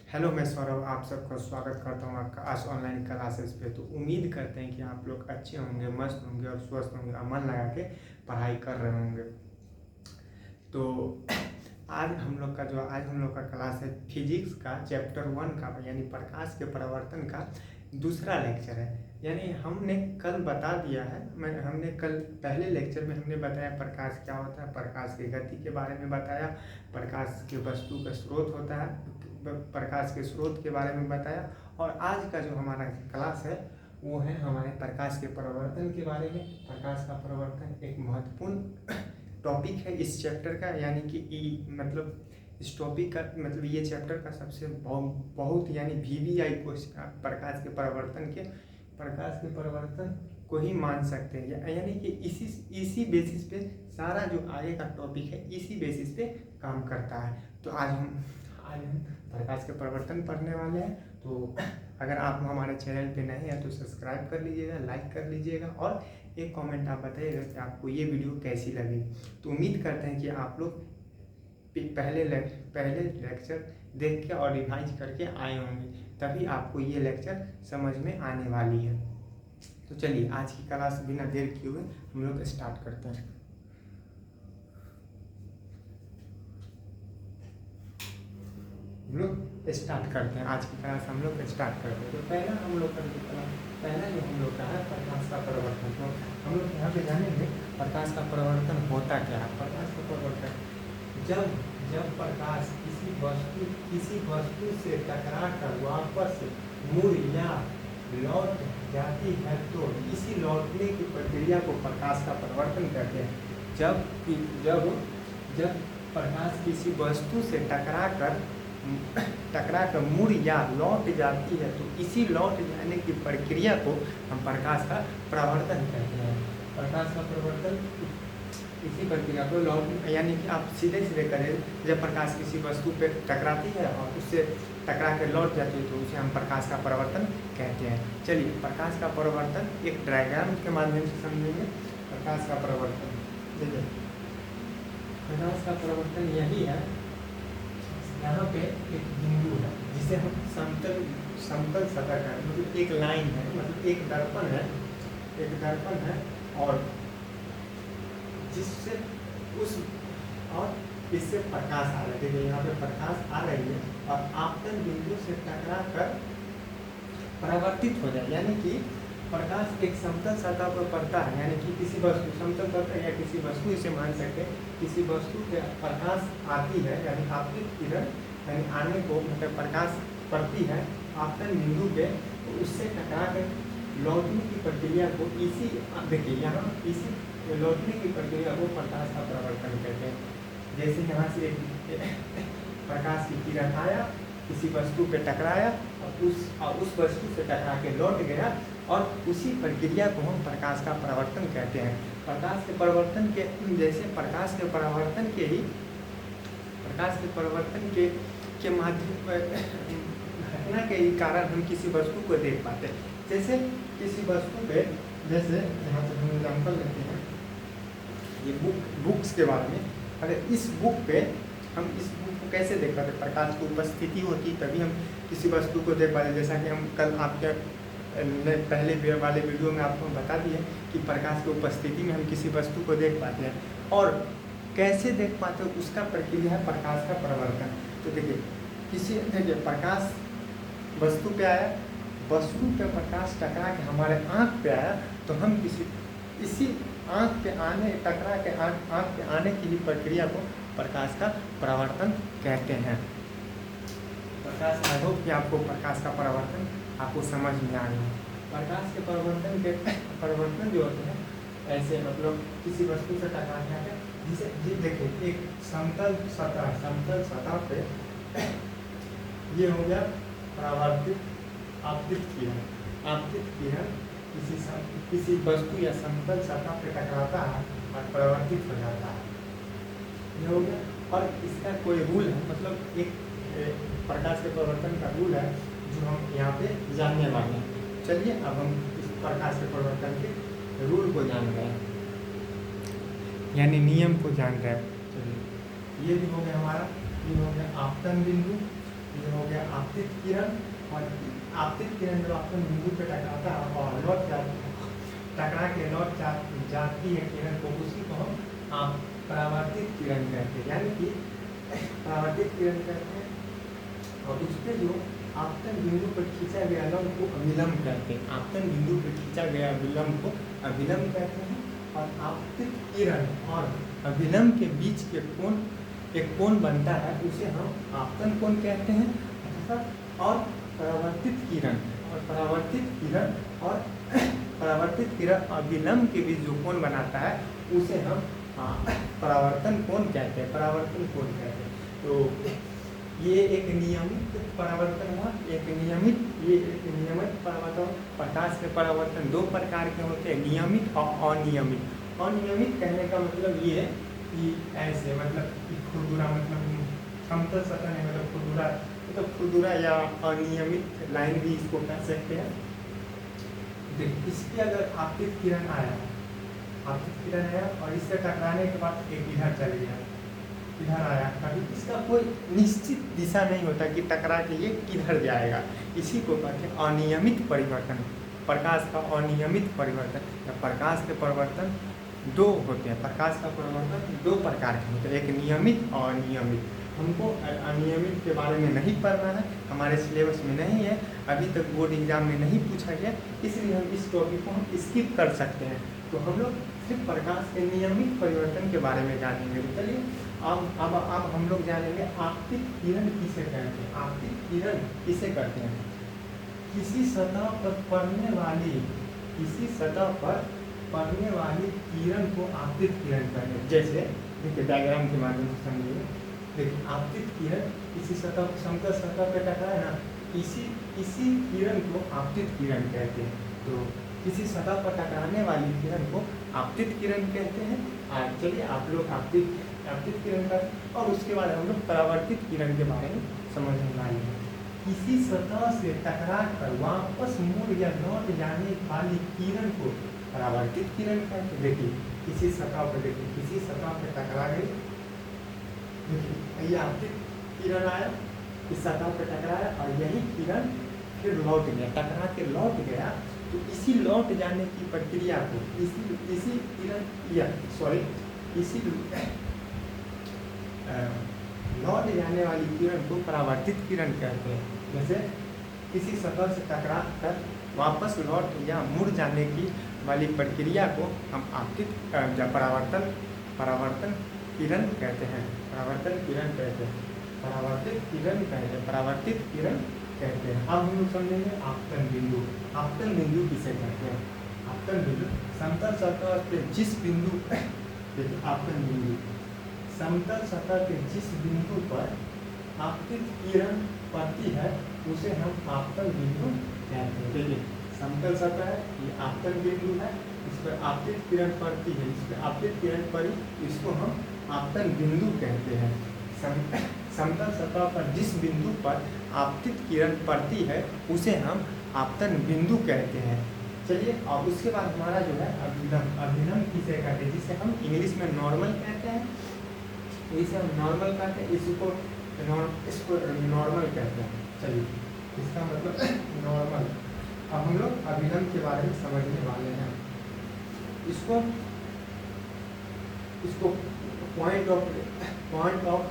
Hello, मैं सौरभ आप सबका स्वागत करता हूँ आपका आज ऑनलाइन क्लासेस पे। तो उम्मीद करते हैं कि आप लोग अच्छे होंगे, मस्त होंगे और स्वस्थ होंगे और मन लगा के पढ़ाई कर रहे होंगे। तो आज हम लोग का क्लास है फिजिक्स का चैप्टर 1 का, यानी प्रकाश के परावर्तन का दूसरा लेक्चर है। यानी हमने कल बता दिया है, हमने कल पहले लेक्चर में हमने बताया प्रकाश क्या होता है, प्रकाश की गति के बारे में बताया, प्रकाश के वस्तु का स्रोत होता है, प्रकाश के स्रोत के बारे में बताया। और आज का जो हमारा क्लास है वो है हमारे प्रकाश के परावर्तन के बारे में। प्रकाश का परावर्तन एक महत्वपूर्ण टॉपिक है इस चैप्टर का, यानी कि मतलब इस टॉपिक का मतलब ये चैप्टर का सबसे बहुत यानी VVI क्वेश्चन प्रकाश के परावर्तन को ही मान सकते हैं। यानी कि इसी बेसिस पे सारा जो आगे का टॉपिक है इसी बेसिस पे काम करता है। तो आज हम प्रकाश के परावर्तन पढ़ने वाले हैं। तो अगर आप हमारे चैनल पे नए हैं तो सब्सक्राइब कर लीजिएगा, लाइक कर लीजिएगा और एक कमेंट आप बताइएगा कि आपको ये वीडियो कैसी लगी। तो उम्मीद करते हैं कि आप लोग पहले लेक्चर देख के और रिवाइज करके आए होंगे, तभी आपको ये लेक्चर समझ में आने वाली है। तो चलिए आज की क्लास बिना देर किए हुए हम लोग स्टार्ट करते हैं। हम लोग स्टार्ट करते हैं आज की क्लास स्टार्ट करते हैं। तो पहला जो हम लोग का है प्रकाश का परावर्तन। तो हम लोग यहाँ पे जानेंगे प्रकाश का परावर्तन होता क्या है। प्रकाश का परावर्तन जब प्रकाश किसी वस्तु से टकरा कर वापस मुड़ या लौट जाती है तो इसी लौटने की प्रक्रिया को प्रकाश का परावर्तन कहते हैं। जब प्रकाश किसी वस्तु से टकरा कर मुड़ या लौट जाती है तो इसी लौट जाने की प्रक्रिया को हम प्रकाश का परावर्तन कहते हैं। प्रकाश का परावर्तन इसी प्रक्रिया को लौट यानी कि आप सीधे करें, जब प्रकाश किसी वस्तु पे टकराती है और उससे टकरा के लौट जाती है तो उसे हम प्रकाश का परावर्तन कहते हैं। चलिए प्रकाश का परावर्तन एक डायग्राम के माध्यम से समझेंगे। प्रकाश का परावर्तन देखिए, प्रकाश का परावर्तन यही है। यहाँ पे एक बिंदु है जिसे हम समतल सतह का मतलब एक लाइन है, मतलब एक दर्पण है और जिससे इससे प्रकाश आ रहा है। देखिए यहाँ पे प्रकाश आ रही है और आपतन बिंदु से टकरा कर परावर्तित हो जाए, यानी कि प्रकाश एक समतल सतह पर पड़ता है, यानी कि किसी वस्तु समतल सतह या किसी वस्तु इसे मान सकते हैं, किसी वस्तु के प्रकाश आती है यानी आपतित किरण यानी आने को मतलब प्रकाश पड़ती है आपतन बिंदु पे, तो उससे टकरा कर लौटने की प्रक्रिया को देखिए यहाँ इसी लौटने की प्रक्रिया को प्रकाश का परावर्तन कहते हैं। जैसे यहाँ से एक प्रकाश की किरण आया, किसी वस्तु पे टकराया और उस वस्तु से टकरा के लौट गया और उसी प्रक्रिया को हम प्रकाश का परावर्तन कहते हैं। प्रकाश के परावर्तन के जैसे प्रकाश के परावर्तन के माध्यम घटना के कारण हम किसी वस्तु को देख पाते हैं। जैसे किसी वस्तु पे, जैसे यहाँ पर हम एग्जाम्पल लेते हैं ये बुक्स के बारे में। अगर इस बुक पे हम इस बुक को कैसे देख पाते, प्रकाश की उपस्थिति होती तभी हम किसी वस्तु को देख पाते। जैसा कि हम कल आपके पहले वाले वीडियो में आपको बता दिए कि प्रकाश की उपस्थिति में हम किसी वस्तु को देख पाते हैं। और कैसे देख पाते हैं उसका प्रक्रिया है प्रकाश का परावर्तन। तो देखिए प्रकाश वस्तु पे आया, वस्तु पे प्रकाश टकरा के हमारे आँख पे आया, तो हम इसी आँख पे आने की ही प्रक्रिया को प्रकाश का परावर्तन कहते हैं। प्रकाश आई होप कि आपको प्रकाश का परावर्तन आपको समझ में आ गया। प्रकाश के परावर्तन जो होते हैं ऐसे मतलब किसी वस्तु से टकरा के जिसे देखिए एक समतल सतह पे ये हो गया परावर्तित आपतित किरण किसी वस्तु या समतल सतह पे टकराता है और परावर्तित हो जाता है, ये हो गया। और इसका कोई रूल है, मतलब एक प्रकाश के परावर्तन का रूल है जो हम यहाँ पे जानने वाले हैं। चलिए अब हम इस प्रकाश के परावर्तन के रूल को जान रहे हैं, यानी नियम को जान रहे हैं। चलिए ये भी हो गया हमारा, ये हो गया आपतन बिंदु ये हो गया आपतित किरण। और आपतित किरण जब आपतन बिंदु पे टकराता है और लौट टकरा के लौट जाती है किरण को, उसी को हम आप परावर्तित किरण कहते हैं, यानी कि परावर्तित किरण कहते हैं। और उस पर जो आपतन बिंदु पर खींचा गया लंब को अभिलंब कहते हैं। आपतन बिंदु पर खींचा गया विलंब को अभिलंब कहते हैं। और आपतित किरण और अभिलंब के बीच के कोण, एक कोण बनता है, उसे हम आपतन कोण कहते हैं। तथा और परावर्तित किरण और परावर्तित किरण अभिलंब के बीच जो कोण बनाता है, उसे हम परावर्तन कोण कहते हैं। परावर्तन कोण कहते हैं। तो ये एक नियमित परावर्तन हुआ, एक नियमित परावर्तन। प्रकाश के परावर्तन दो प्रकार के होते हैं, नियमित और अनियमित। अनियमित कहने का मतलब ये कि ऐसे, मतलब खुरदुरा, मतलब समतल सतह नहीं, मतलब खुरदुरा, मतलब खुरदुरा या अनियमित लाइन भी इसको कह सकते हैं। देखिए, इसके अगर आपतित किरण आया और इससे टकराने के बाद एक इधर चल गया, इधर आया, कभी इसका कोई निश्चित दिशा नहीं होता कि टकरा के ये किधर जाएगा। इसी को कहते हैं अनियमित परिवर्तन, प्रकाश का अनियमित परिवर्तन। या प्रकाश के परिवर्तन दो होते हैं, प्रकाश का परिवर्तन दो प्रकार के होते हैं, एक नियमित और अनियमित। हमको अनियमित के बारे में नहीं पढ़ना है, हमारे सिलेबस में नहीं है, अभी तक बोर्ड एग्जाम में नहीं पूछा गया, इसलिए हम इस टॉपिक को हम स्किप कर सकते हैं। तो हम लोग सिर्फ प्रकाश के नियमित परिवर्तन के बारे में जानेंगे। तो चलिए अब हम लोग जानेंगे आपतित किरण किसे कहते हैं। आपतित किरण किसे कहते हैं? किसी सतह पर पड़ने वाली किरण को आपतित किरण कहते हैं। जैसे देखिए, डायग्राम के माध्यम से समझिए। देखिए, आपतित किरण किसी सतह, समतल सतह पर टकराए ना, इसी किरण को आपतित किरण कहते हैं। तो किसी सतह पर टकराने वाली किरण को आपतित किरण कहते हैं। चलिए आप लोग आपतित किरण का, और उसके बाद हम लोग परावर्तित किरण के बारे में समझने वाले हैं। किसी सतह से टकरा कर वापस मुड़ या लौट जाने वाली किरण को परावर्तित किरण कहते हैं। देखिए, किसी सतह पर टकरा गई, देखिए ये आपतित किरण आया, इस सतह पर टकराया और यही किरण फिर लौट गया, टकरा के लौट गया। तो इसी लौट जाने की प्रक्रिया को लौट जाने वाली किरण को परावर्तित किरण कहते हैं। जैसे किसी सतह से टकरा कर वापस लौट या मुड़ जाने की वाली प्रक्रिया को हम परावर्तन किरण कहते हैं। परावर्तित किरण कहते हैं। अब हम लोग समझेंगे आपतन बिंदु। आपतन बिंदु किसे कहते हैं? आपतन बिंदु समतल सतह के जिस बिंदु आपतन बिंदु समतल सतह के जिस बिंदु पर आपतित किरण पड़ती है, उसे हम आपतन बिंदु कहते हैं। देखिए, समतल सतह है, ये आपतन बिंदु है, इस पर आपतित किरण पड़ती है, इस पर आपतित किरण पड़ी, इसको हम आपतन बिंदु कहते हैं। समतल सतह पर जिस बिंदु पर आपतित किरण पड़ती है, उसे हम आपतन बिंदु कहते हैं। चलिए, और उसके बाद हमारा जो है अभिलंब किसे कहते हैं? जिसे हम इंग्लिश में नॉर्मल कहते हैं, इसे हम नॉर्मल कहते हैं, इसको नॉर्मल कहते हैं। चलिए, इसका मतलब नॉर्मल। अब हम लोग अभिलंब के बारे में समझने वाले हैं। इसको पॉइंट ऑफ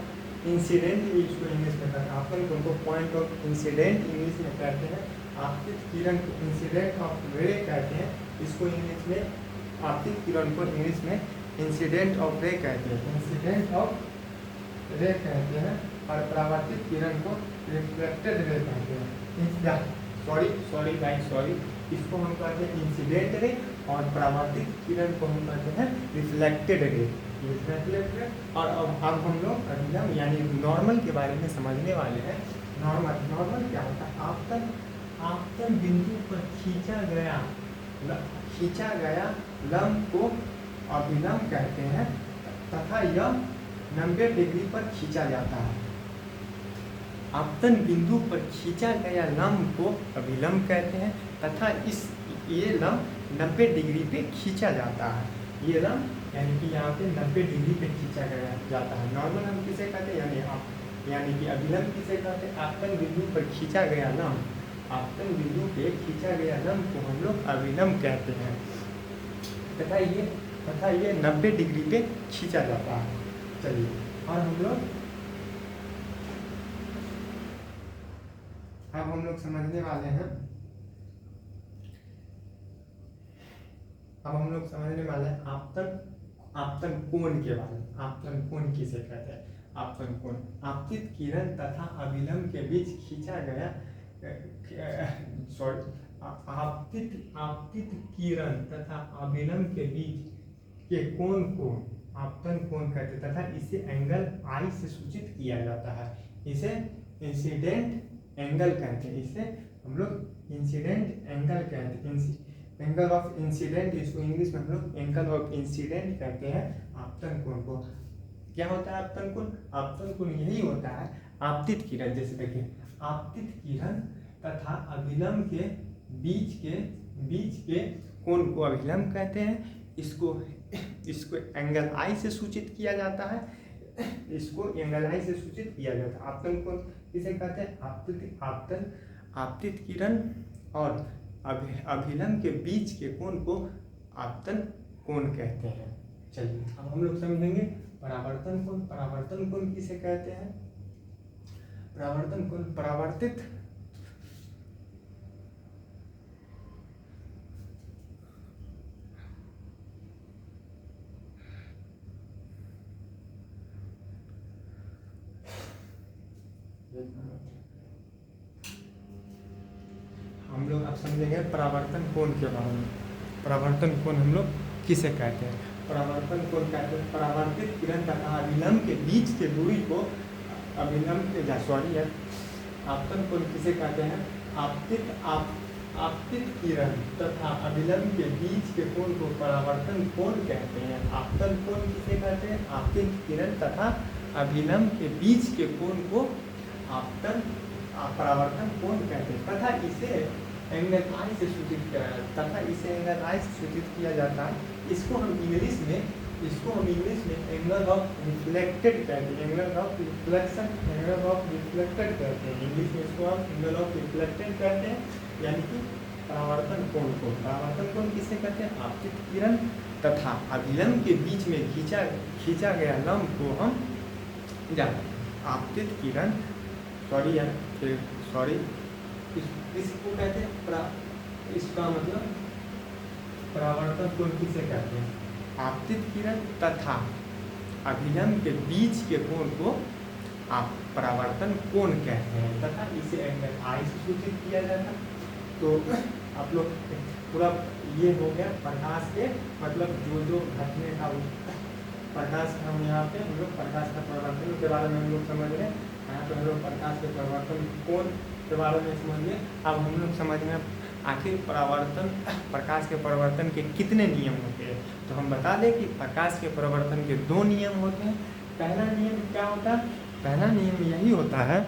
इंसिडेंट इसको इंग्लिश में कहते हैं। आपन उनको पॉइंट ऑफ इंसिडेंट इंग्लिश में कहते हैं। आपतित किरण को इंसिडेंट ऑफ रे कहते हैं, इसको इंग्लिश में आपतित किरण को इंग्लिश में इंसिडेंट ऑफ रे कहते हैं। और परावर्तित किरण को रिफ्लेक्टेड रे कहते हैं। सॉरी, इसको हम कहते हैं इंसिडेंट रे और परावर्तित किरण को हम कहते हैं रिफ्लेक्टेड रे। और अब हम लोग अभिलंब यानी नॉर्मल के बारे में समझने वाले हैं। नॉर्मल क्या होता है? आपतन बिंदु पर खींचा गया लंब को अभिलंब कहते हैं, तथा यह 90 डिग्री पर खींचा जाता है। आपतन बिंदु पर खींचा गया लंब को अभिलंब कहते हैं, तथा ये लंब 90 डिग्री पे खींचा जाता है। ये लंब यानी कि यहाँ पे 90 डिग्री पे खींचा गया जाता है। नॉर्मल हम किसे कहते हैं? यानी यानी कि अभिलंब किसे कहते हैं? आपतन बिंदु पर खींचा गया लंब, आपतन बिंदु पे खींचा गया लंब को हम लोग अभिलंब कहते हैं तथा ये 90 डिग्री पे खींचा जाता है। चलिए, और हम लोग समझने वाले हैं, अब हम लोग समझने वाले हैं आपतन कोण के बारे में। आपतन कोण किसे कहते हैं? आपतन कोण आपतित किरण तथा अभिलंब के बीच खींचा गया आपतित किरण तथा अभिलंब के बीच के कोण को आपतन कोण कहते हैं तथा इसे एंगल आई से सूचित किया जाता है। इसे इंसिडेंट एंगल कहते हैं, इसे हम लोग इंसिडेंट एंगल कहते हैं। एंगल ऑफ इंसिडेंट, इसको इंग्लिश में हम लोग एंगल ऑफ इंसिडेंट कहते हैं आपतन कोण को। क्या होता है आपतन कोण? आपतन कोण यही होता है आपतित किरण, जैसे देखिए आपतित किरण तथा अभिलंब के बीच के कोण को अभिलंब कहते हैं। इसको एंगल आई से सूचित किया जाता है, इसको एंगल आई से सूचित किया जाता है। आपतन कोण किसे कहते हैं? आपतित किरण और अभिलंब के बीच के कोण को आपतन कोण कहते हैं। चलिए, अब हम लोग समझेंगे परावर्तन कोण। परावर्तन कोण किसे कहते हैं? परावर्तन कोण परावर्तित हम लोग अब समझेंगे परावर्तन कोण के बारे में। परावर्तन कोण हम लोग किसे कहते हैं? परावर्तन कोण कहते हैं परावर्तित किरण तथा अभिलंब के बीच के दूरी को आपतन कोण किसे कहते हैं? आपतित किरण तथा अभिलंब के बीच के कोण को परावर्तन कोण कहते हैं। आपतन कोण किसे कहते हैं? आपतित किरण तथा अभिलंब के बीच के कोण को परावर्तन कोण कहते हैं तथा इसे एंगल आई से सूचित किया जाता है। इसको हम इंग्लिश में एंगल ऑफ रिफ्लेक्टेड कहते हैं, एंगल ऑफ रिफ्लेक्टेड कहते हैं। इंग्लिश में इसको हम एंगल ऑफ रिफ्लेक्टेड कहते हैं, यानी कि परावर्तन कोण को। परावर्तन कोण किसे कहते हैं? आपतित किरण तथा अभिलंब के बीच में खींचा गया लंब को हम आपतित किरण इसको कहते हैं इसका मतलब परावर्तन कोण किसे कहते हैं? आपतित किरण तथा अभिलंब के बीच के कोण को आप परावर्तन कोण कहते हैं तथा इसे एंगल आई से सूचित किया जाता है। तो आप लोग पूरा ये हो गया प्रकाश के मतलब जो घटने का प्रकाश का हम यहाँ पे हम लोग प्रकाश का परिवर्तन के बारे में हम लोग समझ रहे हैं। यहाँ पे हम लोग प्रकाश के परिवर्तन कोण के बारे में समझिए। अब हम लोग समझ में आखिर प्रकाश के परिवर्तन के कितने नियम होते हैं। तो हम बता दें कि प्रकाश के परिवर्तन के 2 नियम होते हैं। पहला नियम क्या होता है? पहला नियम यही होता है